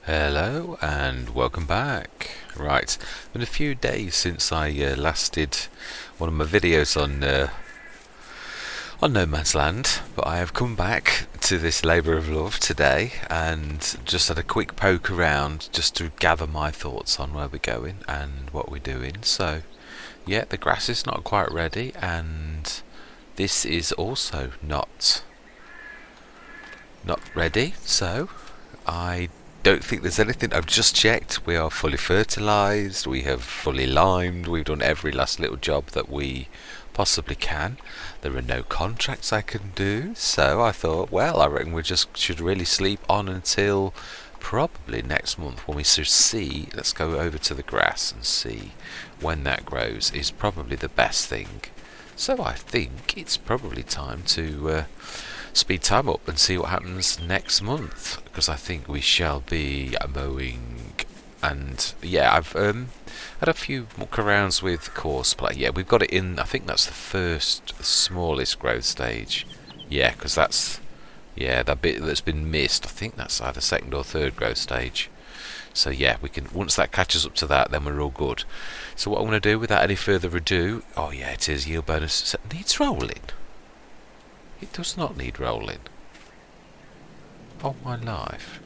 Hello and welcome back. Right, it's been a few days since I last did one of my videos on No Man's Land, but I have come back to this labour of love today and just had a quick poke around just to gather my thoughts on where we're going and what we're doing. So yeah, the grass is not quite ready and this is also not ready, so I don't think there's anything. I've just checked. We are fully fertilised. We have fully limed. We've done every last little job that we possibly can. There are no contracts I can do. So I thought, well, I reckon we just should really sleep on until probably next month when we see. Let's go over to the grass and see when that grows is probably the best thing. So I think it's probably time to speed time up and see what happens next month, because I think we shall be mowing. And yeah, I've had a few muck arounds with courseplay. Yeah, we've got it in. I think that's the first smallest growth stage. Yeah, because that's that bit that's been missed. I think that's either second or third growth stage. So yeah, we can, once that catches up to that, then we're all good. So what I'm going to do without any further ado, oh yeah, it is yield bonus. It needs rolling. It does not need rolling. Oh my life.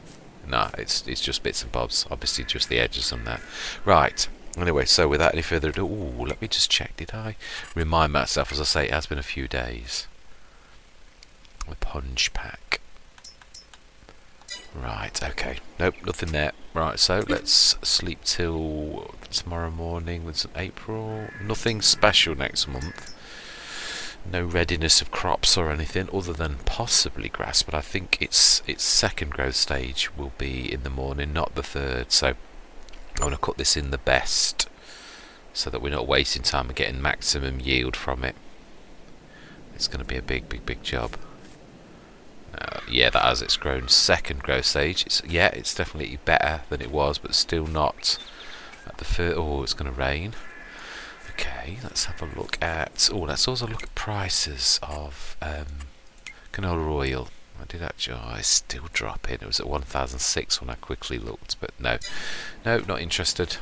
No, it's just bits and bobs. Obviously just the edges on that. Right. Anyway, so without any further ado, let me just check. Did I remind myself? As I say, it has been a few days. The punch pack. Right, okay. Nope, nothing there. Right, so let's sleep till tomorrow morning with some April. Nothing special next month. No readiness of crops or anything other than possibly grass, but I think its second growth stage will be in the morning, not the third. So I want to cut this in the best so that we're not wasting time and getting maximum yield from it. It's going to be a big job. Yeah, that as it's grown second growth stage, it's definitely better than it was, but still not at the first. Oh, it's going to rain. Okay, let's have a look at. Let's also look at prices of canola oil. I did actually. It's still dropping. It was at 1,006 when I quickly looked, but no, not interested.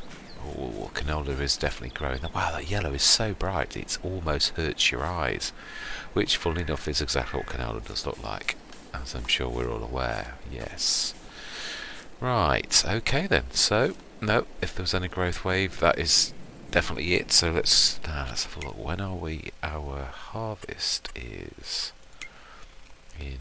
Oh, canola is definitely growing. Wow, that yellow is so bright, it almost hurts your eyes, which, funnily enough, is exactly what canola does look like, as I'm sure we're all aware. Yes. Right. Okay then. So no, if there was any growth wave, that is definitely it. So let's have a look. When are we? Our harvest is in.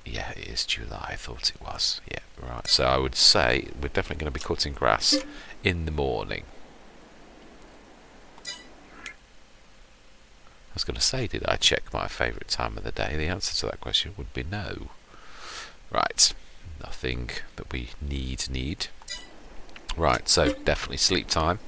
Yeah, it is July. I thought it was. Yeah, right. So I would say we're definitely going to be cutting grass in the morning. I was going to say, did I check my favourite time of the day? The answer to that question would be no. Right, nothing that we need. Right, so definitely sleep time.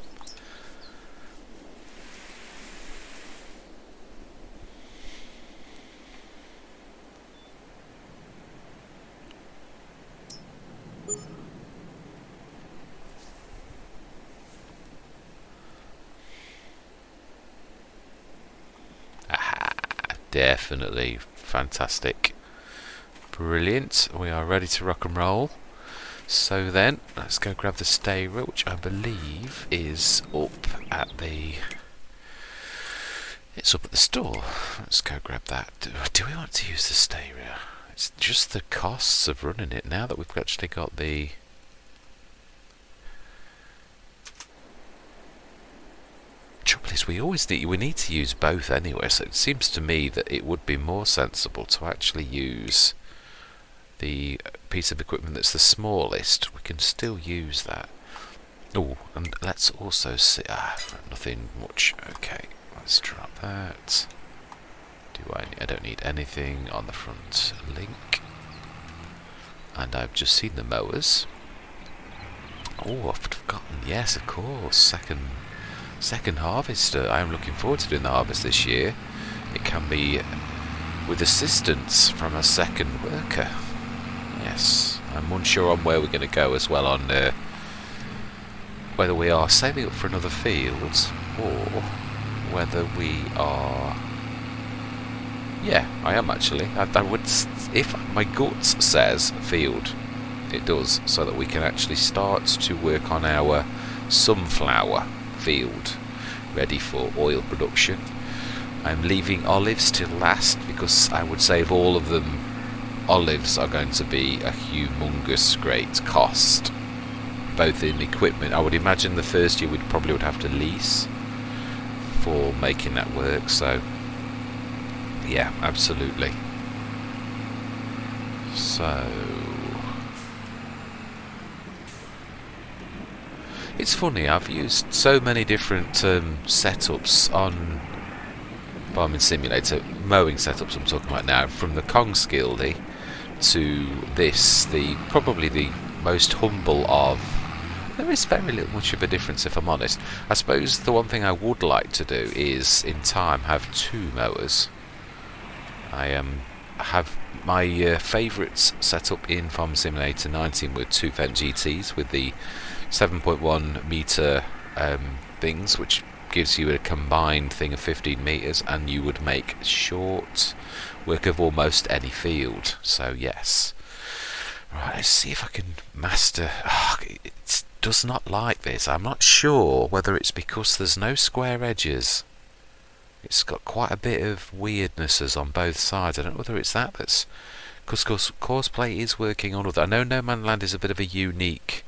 Definitely fantastic. Brilliant. We are ready to rock and roll. So then, let's go grab the stayer, which I believe is up at the... It's up at the store. Let's go grab that. Do we want to use the stayer? It's just the costs of running it now that we've actually got the... Trouble is, we need to use both anyway, so it seems to me that it would be more sensible to actually use the piece of equipment that's the smallest. We can still use that. Oh, and let's also see. Nothing much. Okay, let's drop that. I don't need anything on the front link. And I've just seen the mowers. Oh, I've forgotten. Yes, of course. Second harvest. I am looking forward to doing the harvest this year. It can be with assistance from a second worker. Yes, I'm unsure on where we're going to go as well, on whether we are saving up for another field or whether we are... Yeah, I am actually. I would, if my gut says field, It does, so that we can actually start to work on our sunflower field, ready for oil production. I'm leaving olives till last because I would say of all of them, olives are going to be a humongous great cost, both in equipment. I would imagine the first year we probably would have to lease for making that work, so yeah, absolutely. So it's funny, I've used so many different setups on Farming Simulator, mowing setups I'm talking about now, from the Kong Skildy to this, probably the most humble of. There is very little much of a difference, if I'm honest. I suppose the one thing I would like to do is, in time, have 2 mowers. I have my favourites set up in Farming Simulator 19 were 2 Fendt GTs with the 7.1 metre things, which gives you a combined thing of 15 metres, and you would make short work of almost any field. So yes. Right, let's see if I can master. It does not like this. I'm not sure whether it's because there's no square edges. It's got quite a bit of weirdnesses on both sides. I don't know whether it's that's because Courseplay is working on all that. I know No Man's Land is a bit of a unique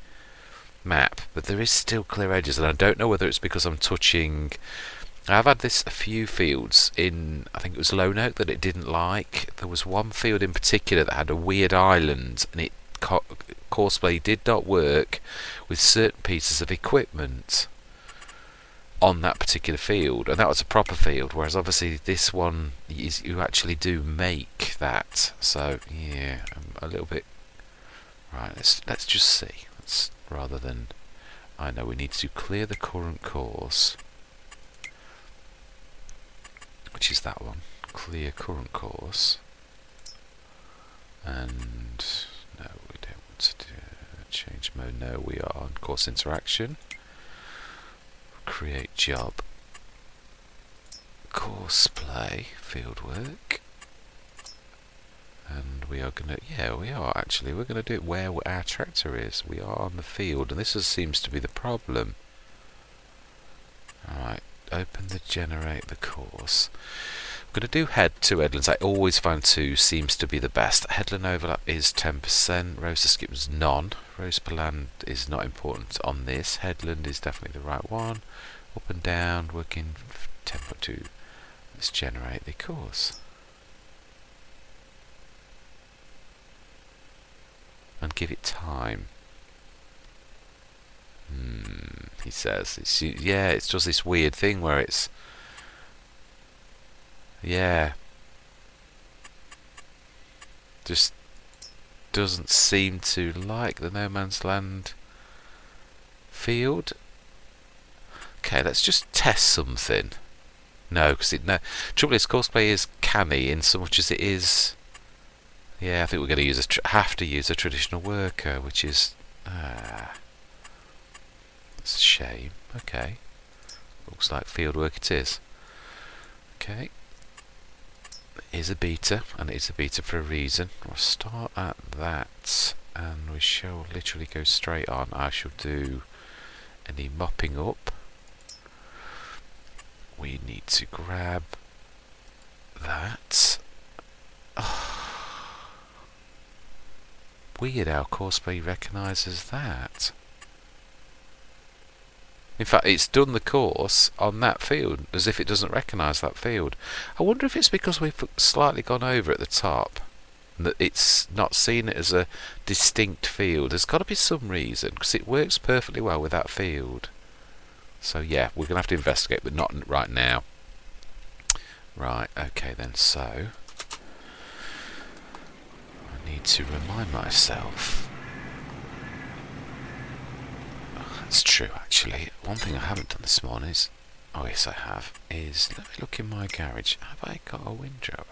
map, but there is still clear edges, and I don't know whether it's because I'm touching. I've had this a few fields in, I think it was Lone Oak, that it didn't like. There was one field in particular that had a weird island, and Courseplay did not work with certain pieces of equipment on that particular field, and that was a proper field, whereas obviously this one is, you actually do make that. So yeah, I'm a little bit right. Let's just see. Rather than, I know we need to clear the current course, which is that one, clear current course, and no, we don't want to do change mode. No, we are on course interaction, create job, course play, field work, and we are going to, we're going to do it where our tractor is. We are on the field, and this seems to be the problem. Alright, open the generate the course. I'm going to do head 2 headlands. I always find 2 seems to be the best. Headland overlap is 10%, rows to skip is none. Rows per land is not important on this. Headland is definitely the right one. Up and down, working 10.2. Let's generate the course. And give it time. He says it's just this weird thing where it's just doesn't seem to like the No Man's Land field. Okay, let's just test something. No, because trouble is, Courseplay is canny in so much as it is. Yeah, I think we're going to use have to use a traditional worker, which is that's a shame. Okay, looks like field work it is. Okay, it is a beta, and it is a beta for a reason. We'll start at that, and we shall literally go straight on. I shall do any mopping up. We need to grab that. Weird how Courseplay recognises that. In fact, it's done the course on that field as if it doesn't recognise that field. I wonder if it's because we've slightly gone over at the top, and that it's not seen it as a distinct field. There's got to be some reason, because it works perfectly well with that field. So yeah, we're going to have to investigate, but not right now. Right, okay then, so I need to remind myself. That's true, actually. One thing I haven't done this morning is, oh yes I have, is let me look in my garage. Have I got a windrower?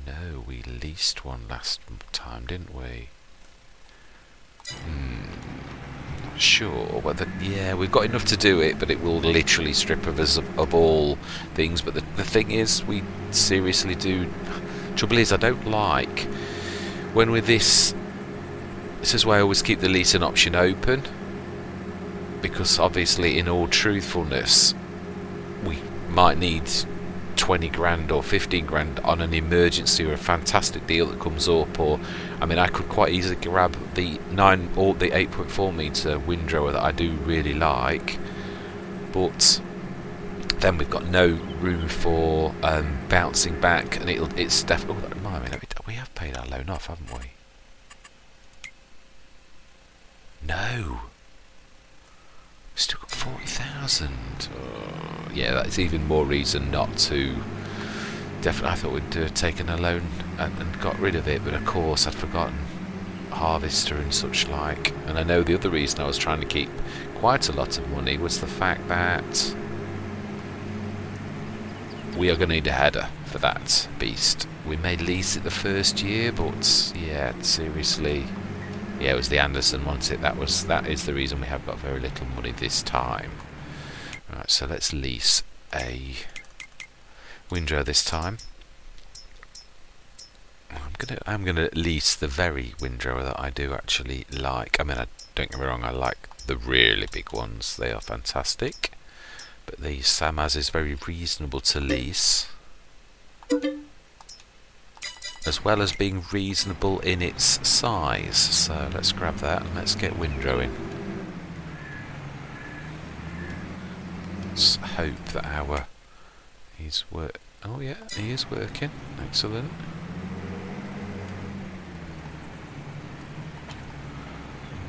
No, we leased one last time, didn't we? Not sure whether, yeah, we've got enough to do it, but it will literally strip of us of all things. But the thing is, we seriously do. Trouble is, I don't like when with this is why I always keep the leasing option open, because obviously in all truthfulness we might need 20 grand or 15 grand on an emergency or a fantastic deal that comes up. Or I mean, I could quite easily grab the 9 or the 8.4 metre windrower that I do really like, but then we've got no room for bouncing back, and it's definitely. Oh, I mean, we have paid our loan off, haven't we? No, we've still got 40,000. Oh, yeah, that's even more reason not to. Definitely, I thought we'd taken a loan and got rid of it, but of course I'd forgotten harvester and such like. And I know the other reason I was trying to keep quite a lot of money was the fact that we are going to need a header for that beast. We may lease it the first year, but yeah, seriously, yeah, it was the Anderson wants it. That is the reason we have got very little money this time. Right, so let's lease a windrow this time. I'm gonna lease the very windrower that I do actually like. I mean, don't get me wrong, I like the really big ones. They are fantastic. But the Samaz is very reasonable to lease, as well as being reasonable in its size. So let's grab that and let's get windrowing. Let's hope that he's work. Oh yeah, he is working. Excellent.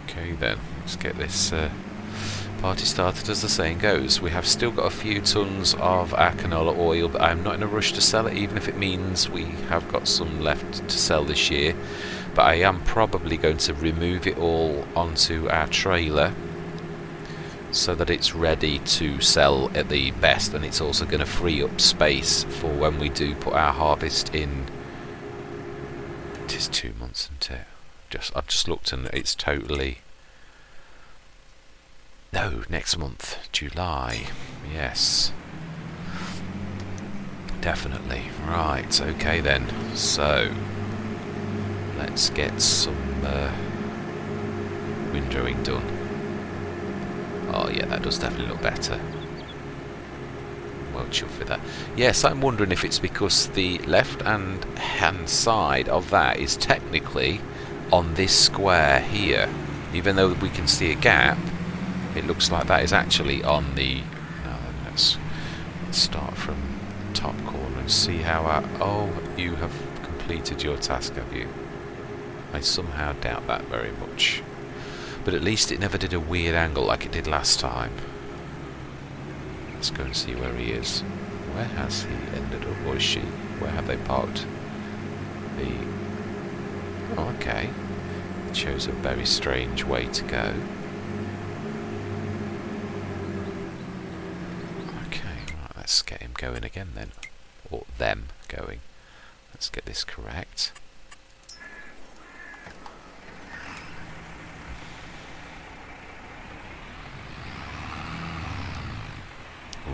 Okay then, let's get this party started. As the saying goes, we have still got a few tons of our canola oil, but I'm not in a rush to sell it, even if it means we have got some left to sell this year. But I am probably going to remove it all onto our trailer so that it's ready to sell at the best, and it's also going to free up space for when we do put our harvest in. It is 2 months, isn't it? I've just looked and it's totally. No, next month, July. Yes, definitely. Right, okay then. So let's get some windrowing done. Oh yeah, that does definitely look better. Well chuffed with that. Yes, I'm wondering if it's because the left hand side of that is technically on this square here. Even though we can see a gap, it looks like that is actually on the. No, let's start from the top corner and see how oh, you have completed your task, have you? I somehow doubt that very much. But at least it never did a weird angle like it did last time. Let's go and see where he is. Where has he ended up, or is she? Where have they parked? Oh, okay. It shows a very strange way to go. Okay, right, let's get him going again then. Or them going. Let's get this correct.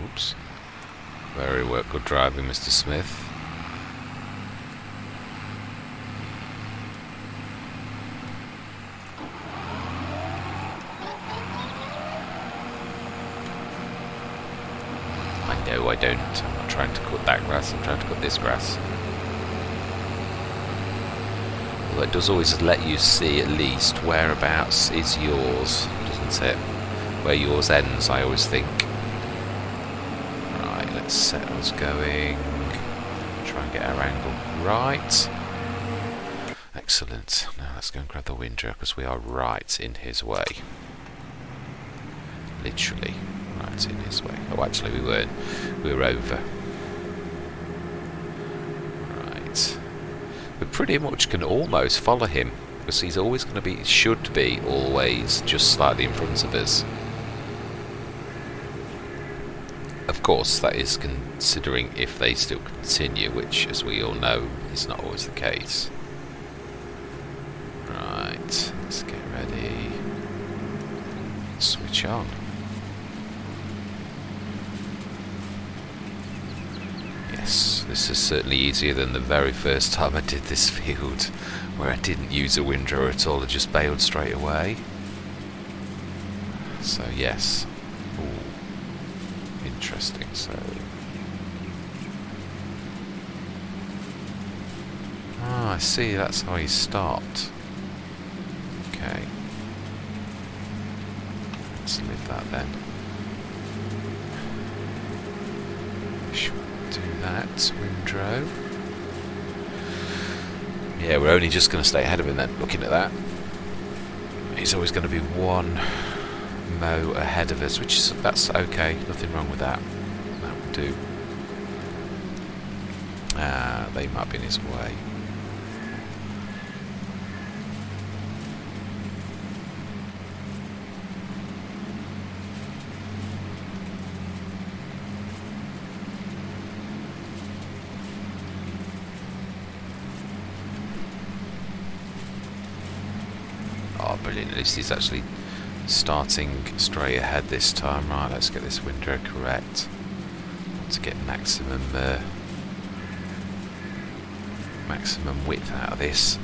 Oops. Very good driving, Mr. Smith. No, I don't. I'm not trying to cut that grass, I'm trying to cut this grass. Well, it does always let you see at least whereabouts is yours, doesn't it? Where yours ends, I always think. Right, let's set us going. Try and get our angle right. Excellent. Now let's go and grab the windrow because we are right in his way. Literally. Right in his way. Oh, actually we weren't. We were over. Right. We pretty much can almost follow him because he's always going to be, should be always, just slightly in front of us. Of course, that is considering if they still continue, which, as we all know, is not always the case. Right. Let's get ready. Switch on. Yes. So this is certainly easier than the very first time I did this field, where I didn't use a windrow at all, I just bailed straight away. So yes. Ooh, interesting. So I see, that's how he stopped. Okay. Let's leave that then. Should do that, windrow. Yeah, we're only just going to stay ahead of him then, looking at that. He's always going to be one mo ahead of us, which is, that's okay, nothing wrong with that. That will do. They might be in his way. Oh, brilliant. At least he's actually starting straight ahead this time. Right, let's get this windrow correct. Want to get maximum width out of this.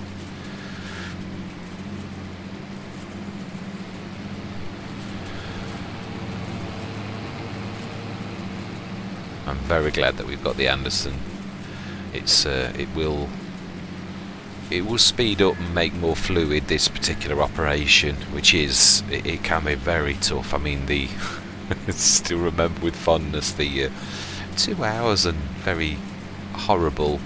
I'm very glad that we've got the Anderson. It's it will speed up and make more fluid this particular operation, which is it can be very tough. I mean, the still remember with fondness the 2 hours and very horrible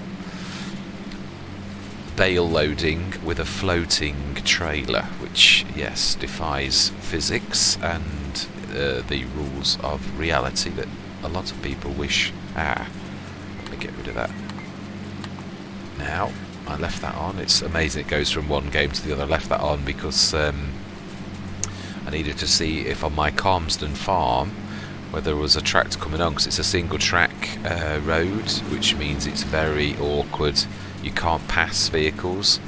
bale loading with a floating trailer, which yes defies physics and the rules of reality that a lot of people wish. Let me get rid of that now. I left that on. It's amazing it goes from one game to the other. I left that on because I needed to see if on my Calmsden farm whether there was a tractor coming on, because it's a single track road, which means it's very awkward. You can't pass vehicles.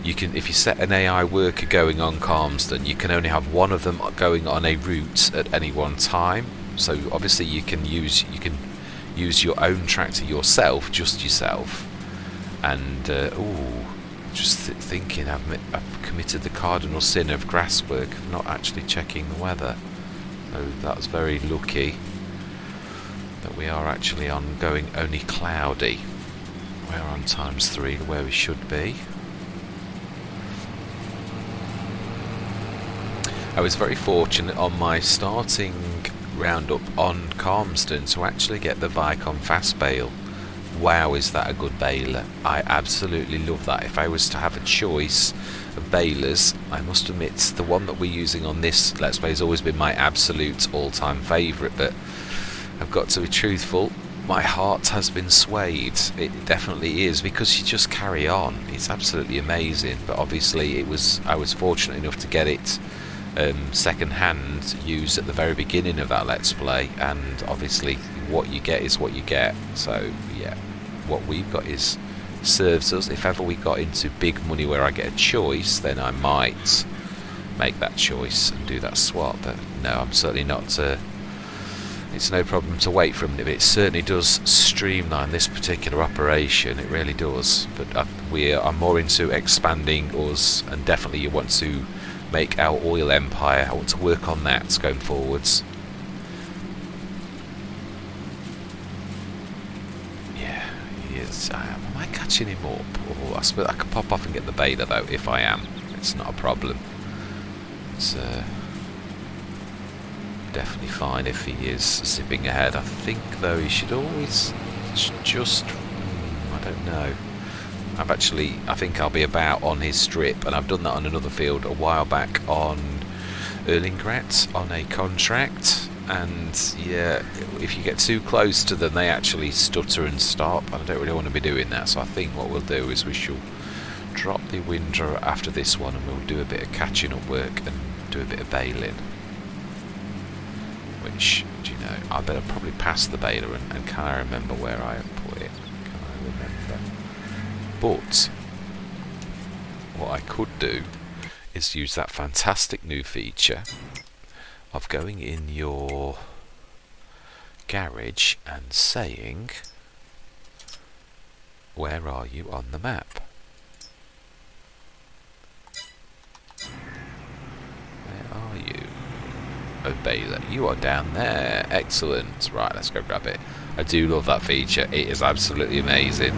You can, if you set an AI worker going on Calmsden, you can only have one of them going on a route at any one time. So obviously you can use your own tractor yourself, just yourself. And just thinking I've committed the cardinal sin of grass work, of not actually checking the weather. So that's very lucky that we are actually on going only cloudy. We're on ×3 to where we should be. I was very fortunate on my starting roundup on Calmsden to actually get the Vicon fast bale. Wow, is that a good baler? I absolutely love that. If I was to have a choice of balers, I must admit the one that we're using on this Let's Play has always been my absolute all-time favourite, but I've got to be truthful, my heart has been swayed. It definitely is, because you just carry on. It's absolutely amazing, but obviously I was fortunate enough to get it second hand, used at the very beginning of that Let's Play, and obviously what you get is what you get. So yeah, what we've got is serves us. If ever we got into big money where I get a choice, then I might make that choice and do that swap, but no, I'm certainly not. It's no problem to wait for them, but it certainly does streamline this particular operation. It really does. But I'm more into expanding us, and definitely you want to make our oil empire. I want to work on that going forwards. Yeah, he is. Am I catching him up? Oh, I suppose I can pop off and get the baler though if I am. It's not a problem. It's definitely fine if he is zipping ahead. I think though he should always just I don't know. I think I'll be about on his strip, and I've done that on another field a while back on Erlingrat on a contract, and yeah, if you get too close to them they actually stutter and stop, and I don't really want to be doing that. So I think what we'll do is we shall drop the windrow after this one, and we'll do a bit of catching up work and do a bit of baling, which, do you know, I better probably pass the baler, and can I remember where I put it? Can I remember? But what I could do is use that fantastic new feature of going in your garage and saying Where are you on the map? Where are you? Oh, Baylor, you are down there. Excellent. Right, let's go grab it. I do love that feature. It is absolutely amazing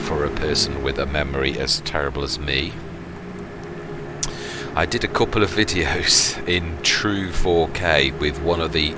for a person with a memory as terrible as me. I did a couple of videos in true 4K with one of the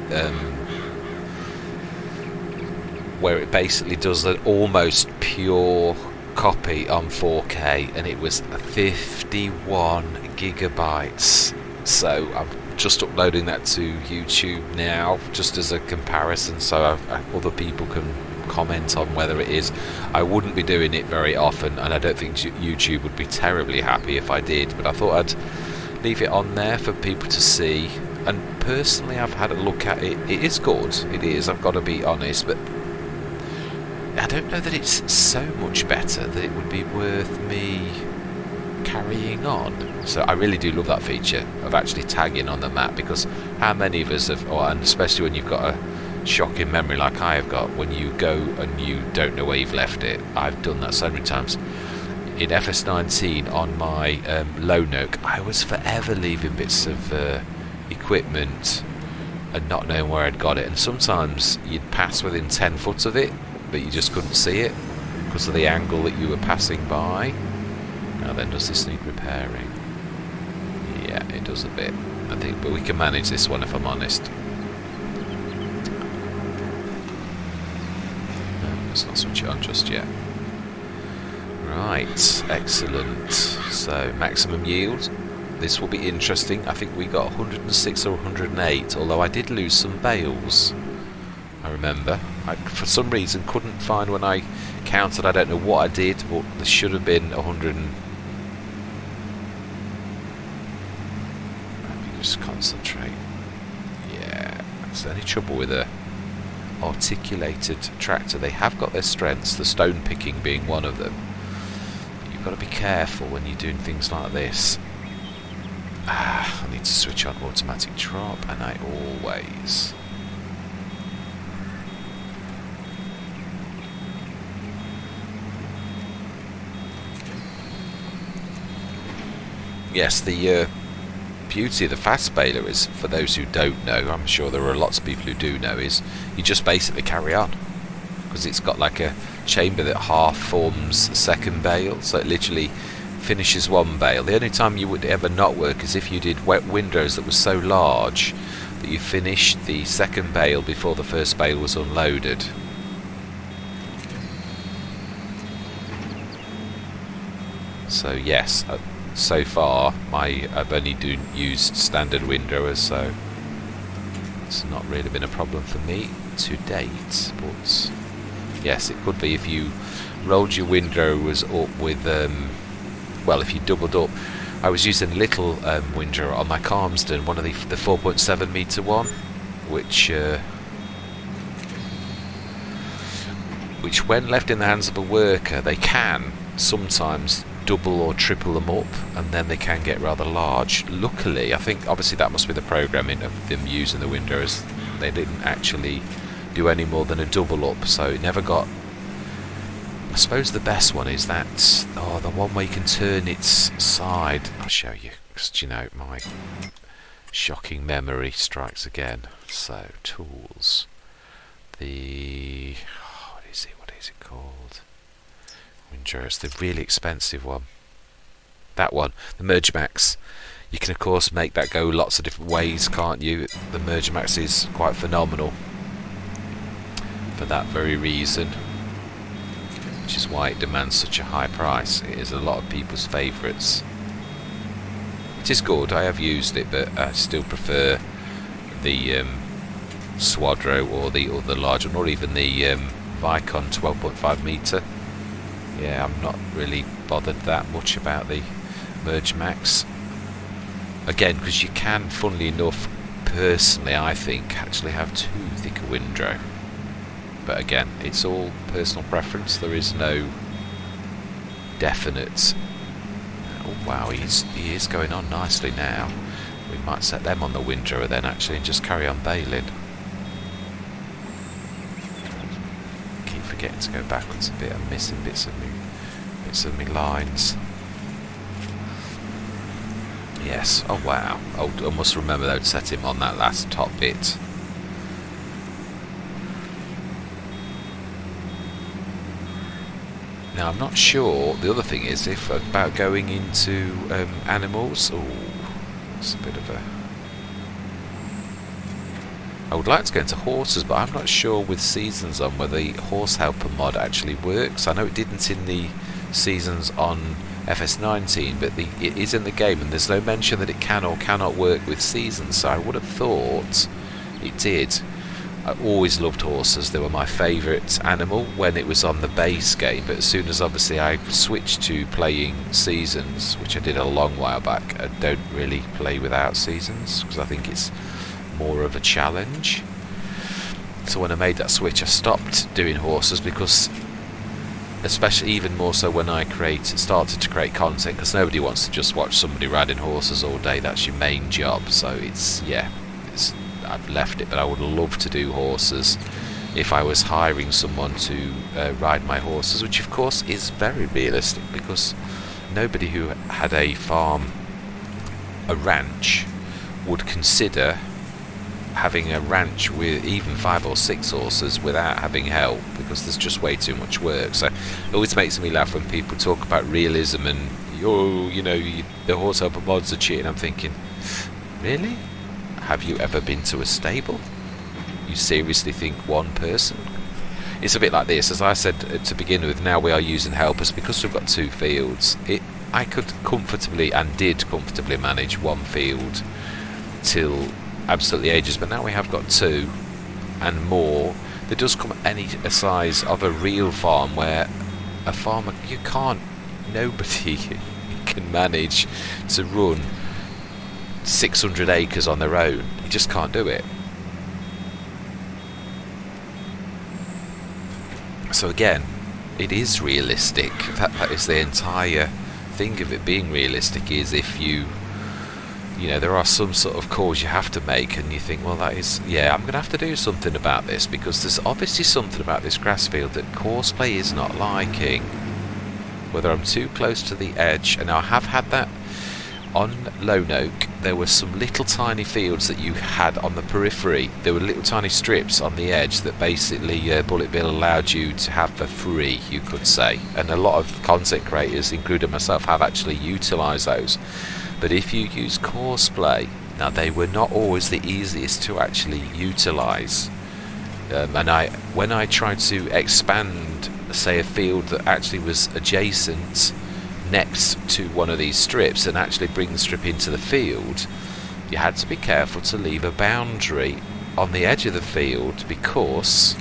where it basically does an almost pure copy on 4K, and it was 51 gigabytes. So I'm just uploading that to YouTube now, just as a comparison, so other people can comment on whether it is. I wouldn't be doing it very often, and I don't think YouTube would be terribly happy if I did, but I thought I'd leave it on there for people to see. And personally, I've had a look at it. It is good, it is, I've got to be honest, but I don't know that it's so much better that it would be worth me carrying on. So I really do love that feature of actually tagging on the map, because how many of us have, and especially when you've got a shocking memory like I have got, when you go and you don't know where you've left it. I've done that so many times. In FS19 on my Lonoke, I was forever leaving bits of equipment and not knowing where I'd got it, and sometimes you'd pass within 10 foot of it, but you just couldn't see it because of the angle that you were passing by. Now then, does this need repairing? Yeah, it does a bit, I think, but we can manage this one if I'm honest. No, let's not switch it on just yet. Right, excellent. So, maximum yield. This will be interesting. I think we got 106 or 108, although I did lose some bales. I remember. I, for some reason, couldn't find when I counted. I don't know what I did, but there should have been 100. Let me just concentrate. Yeah, is there any trouble with a articulated tractor? They have got their strengths, the stone picking being one of them. But you've got to be careful when you're doing things like this. I need to switch on automatic drop, and I always. Yes, the beauty of the fast baler is, for those who don't know, I'm sure there are lots of people who do know, is you just basically carry on, because it's got like a chamber that half forms a second bale, so it literally finishes one bale. The only time you would ever not work is if you did wet windows that was so large that you finished the second bale before the first bale was unloaded. So yes, so far I've only used standard windrowers, so it's not really been a problem for me to date. But yes, it could be if you rolled your windrowers up with well, if you doubled up. I was using a little windrower on my Calmsden, one of the 4.7 metre one, which when left in the hands of a worker, they can sometimes double or triple them up, and then they can get rather large. Luckily, I think obviously that must be the programming of them using the windrows. They didn't actually do any more than a double up, so it never got. I suppose the best one is that, the one where you can turn its side. I'll show you, because you know my shocking memory strikes again. So tools, what is it called? Windrowers, the really expensive one. That one, the Mergimax. You can of course make that go lots of different ways, can't you? The Mergimax is quite phenomenal for that very reason, which is why it demands such a high price. It is a lot of people's favourites. It is good, I have used it, but I still prefer the Swadro or the other large one, or even the Vicon 12.5 metre. Yeah, I'm not really bothered that much about the Mergimax. Again, because you can, funnily enough, personally I think, actually have too thick a windrow. But again, it's all personal preference. There is no definite. Oh wow, he is going on nicely now. We might set them on the windrower then actually and just carry on baling. Keep forgetting to go backwards a bit. I'm missing bits of me lines. Yes. Oh wow. I must remember though to set him on that last top bit. Now I'm not sure. The other thing is if about going into animals. Oh, it's a bit of a. I would like to go into horses, but I'm not sure with seasons on whether the horse helper mod actually works. I know it didn't in the seasons on FS19, but it is in the game, and there's no mention that it can or cannot work with seasons, so I would have thought it did. I always loved horses. They were my favourite animal when it was on the base game, but as soon as obviously I switched to playing seasons, which I did a long while back, I don't really play without seasons because I think it's more of a challenge. So when I made that switch I stopped doing horses, because especially even more so when I started to create content, because nobody wants to just watch somebody riding horses all day. That's your main job. So I've left it, but I would love to do horses if I was hiring someone to ride my horses, which of course is very realistic, because nobody who had a farm, a ranch, would consider having a ranch with even 5 or 6 horses without having help, because there's just way too much work. So it always makes me laugh when people talk about realism and the horse helper mods are cheating. I'm thinking, really? Have you ever been to a stable? You seriously think one person? It's a bit like this, as I said to begin with. Now we are using helpers because we've got 2 fields. I could comfortably and did comfortably manage 1 field till absolutely ages, but now we have got 2 and more. There does come a size of a real farm where a farmer, nobody can manage to run 600 acres on their own. You just can't do it. So again, it is realistic. That is the entire thing of it being realistic, is if there are some sort of calls you have to make and you think, well, I'm going to have to do something about this, because there's obviously something about this grass field that Courseplay is not liking. Whether I'm too close to the edge, and I have had that on Lone Oak. There were some little tiny fields that you had on the periphery. There were little tiny strips on the edge that basically Bullet Bill allowed you to have for free, you could say. And a lot of content creators, including myself, have actually utilised those. But if you use Courseplay, now they were not always the easiest to actually utilise. When I tried to expand, say, a field that actually was adjacent next to one of these strips and actually bring the strip into the field, you had to be careful to leave a boundary on the edge of the field, because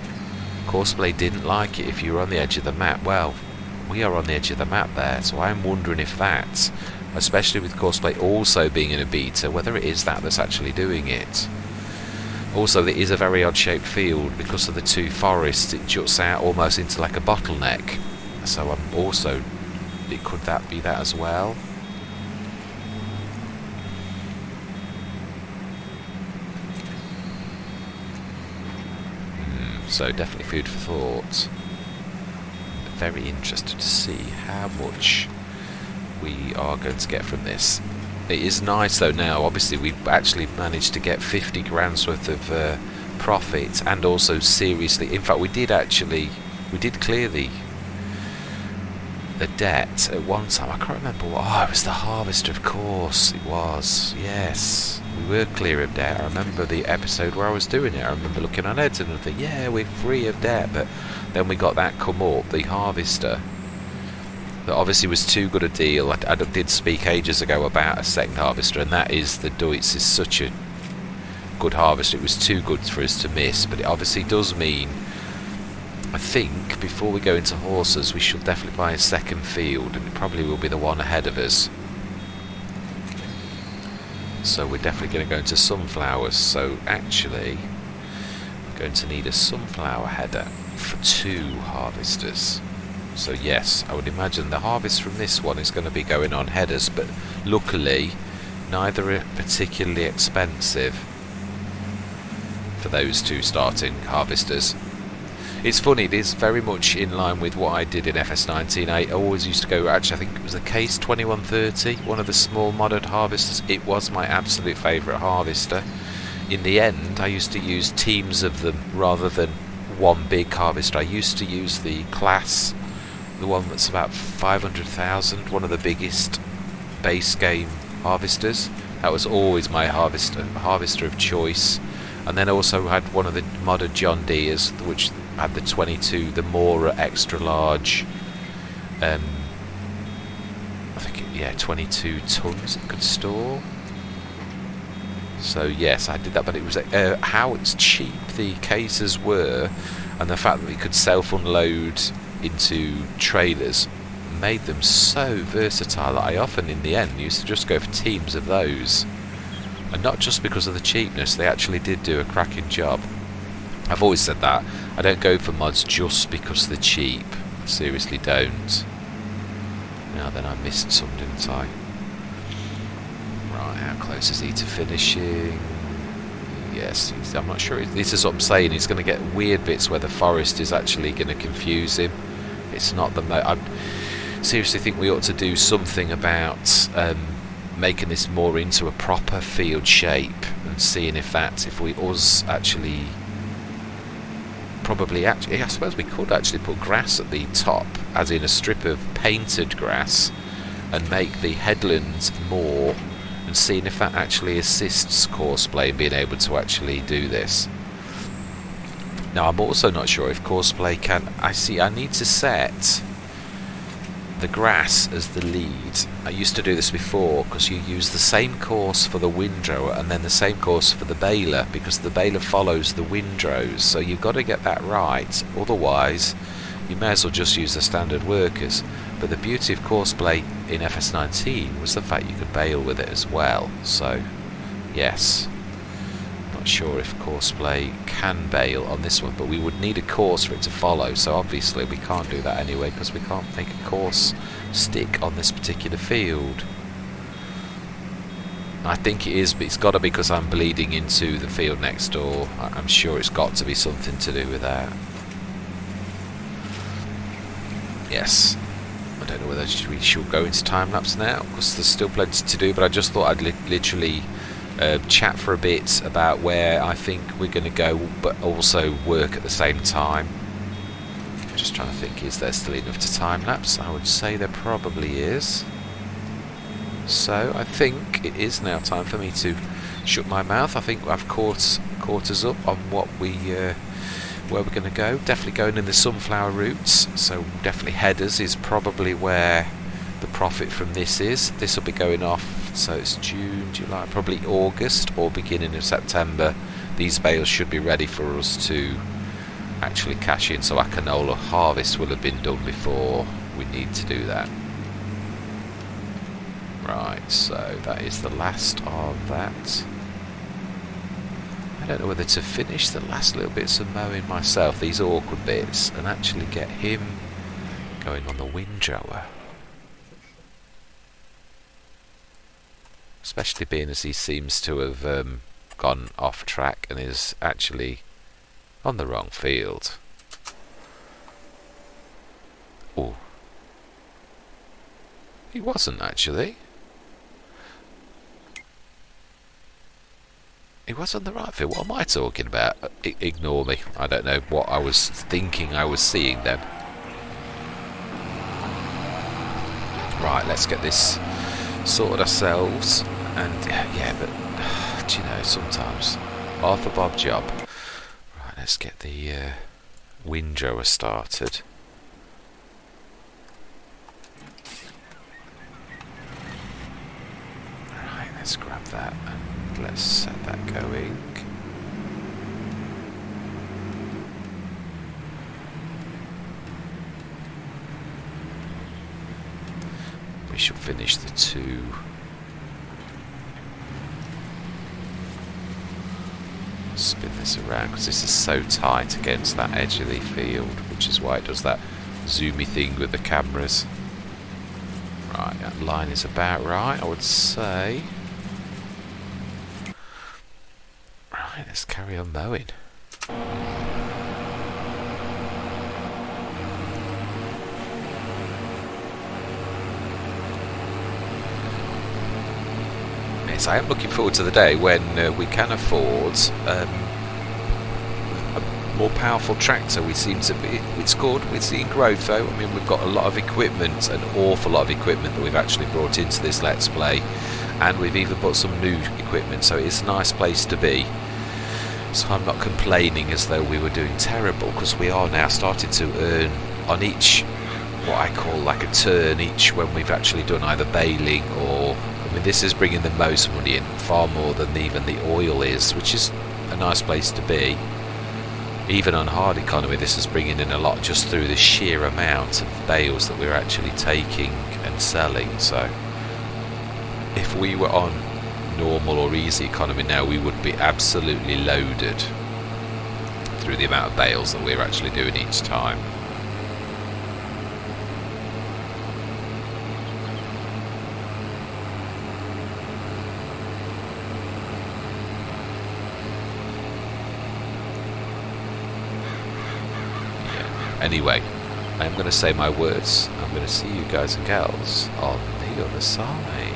Courseplay didn't like it if you were on the edge of the map. Well, we are on the edge of the map there, so I'm wondering if that, especially with Courseplay also being in a beta, whether it is that's actually doing it. Also, there is a very odd shaped field because of the 2 forests. It juts out almost into like a bottleneck, so I'm also, could that be that as well? So definitely food for thought. Very interested to see how much we are going to get from this. It is nice though now, obviously we've actually managed to get 50 grand's worth of profit, and also seriously, in fact we did clear the debt at one time. I can't remember what. It was the harvester, of course it was. Yes, we were clear of debt. I remember the episode where I was doing it. I remember looking on it and thinking, yeah, we're free of debt. But then we got that come up, the harvester, that obviously was too good a deal. I did speak ages ago about a second harvester, and that is the Deutz is such a good harvester. It was too good for us to miss, but it obviously does mean, I think, before we go into horses, we should definitely buy a second field, and it probably will be the one ahead of us. So we're definitely going to go into sunflowers. So actually, we're going to need a sunflower header for 2 harvesters. So yes, I would imagine the harvest from this one is going to be going on headers, but luckily neither are particularly expensive for those 2 starting harvesters. It's funny, it is very much in line with what I did in FS19. I always used to go, actually I think it was a Case 2130, one of the small modded harvesters. It was my absolute favourite harvester. In the end, I used to use teams of them rather than one big harvester. I used to use the class, the one that's about 500,000, one of the biggest base game harvesters. That was always my harvester of choice. And then I also had one of the modded John Deere's, which had the 22, the Mora extra large. I think, yeah, 22 tons it could store. So yes, I did that, but it was how it's cheap the cases were, and the fact that we could self-unload into trailers made them so versatile that I often, in the end, used to just go for teams of those. And not just because of the cheapness, they actually did do a cracking job. I've always said that. I don't go for mods just because they're cheap. I seriously don't. Now then, I missed some, didn't I? Right, how close is he to finishing? Yes, I'm not sure. This is what I'm saying. He's going to get weird bits where the forest is actually going to confuse him. It's not the I seriously think we ought to do something about making this more into a proper field shape and seeing if we actually I suppose we could actually put grass at the top, as in a strip of painted grass, and make the headlands more, and seeing if that actually assists Courseplay in being able to actually do this. Now I'm also not sure if Courseplay can. I need to set the grass as the lead. I used to do this before because you use the same course for the windrower and then the same course for the baler, because the baler follows the windrows, so you've got to get that right, otherwise you may as well just use the standard workers. But the beauty of Courseplay in FS19 was the fact you could bale with it as well, so yes. Not sure if Courseplay can bale on this one, but we would need a course for it to follow, so obviously we can't do that anyway because we can't make a course stick on this particular field. I think it is, but it's got to be because I'm bleeding into the field next door. I'm sure it's got to be something to do with that. Yes. I don't know whether we should go into time-lapse now because there's still plenty to do, but I just thought I'd literally chat for a bit about where I think we're going to go, but also work at the same time. Just trying to think, is there still enough to time-lapse? I would say there probably is. So I think it is now time for me to shut my mouth. I think I've caught us up on what where we're going to go. Definitely going in the sunflower routes, so definitely headers is probably where the profit from this is. This will be going off, so it's June, July, probably August or beginning of September. These bales should be ready for us to actually cash in, so our canola harvest will have been done before we need to do that. Right, so that is the last of that. I don't know whether to finish the last little bits of mowing myself, these awkward bits, and actually get him going on the windrower. Especially being as he seems to have gone off track and is actually on the wrong field. Oh, he wasn't actually. He was on the right field. What am I talking about? Ignore me. I don't know what I was thinking I was seeing then. Right, let's get this sorted ourselves. And yeah, but do you know, sometimes Arthur Bob job. Right, let's get the windrower started. Right, let's grab that and let's set that going. We should finish the two. Spin this around because this is so tight against that edge of the field, which is why it does that zoomy thing with the cameras. Right, that line is about right, I would say. Right, let's carry on mowing. nice. I am looking forward to the day when we can afford a more powerful tractor. We seem to be, it's good, we're seeing growth though. I mean, we've got a lot of equipment, an awful lot of equipment that we've actually brought into this Let's Play, and we've even put some new equipment, so it's a nice place to be. So I'm not complaining as though we were doing terrible, because we are now starting to earn on each, what I call like a turn each, when we've actually done either baling or, I mean, this is bringing the most money in, far more than even the oil is, which is a nice place to be. Even on hard economy, this is bringing in a lot just through the sheer amount of bales that we're actually taking and selling. So if we were on normal or easy economy now, we would be absolutely loaded through the amount of bales that we're actually doing each time. Anyway, I'm going to say my words. I'm going to see you guys and gals on the other side.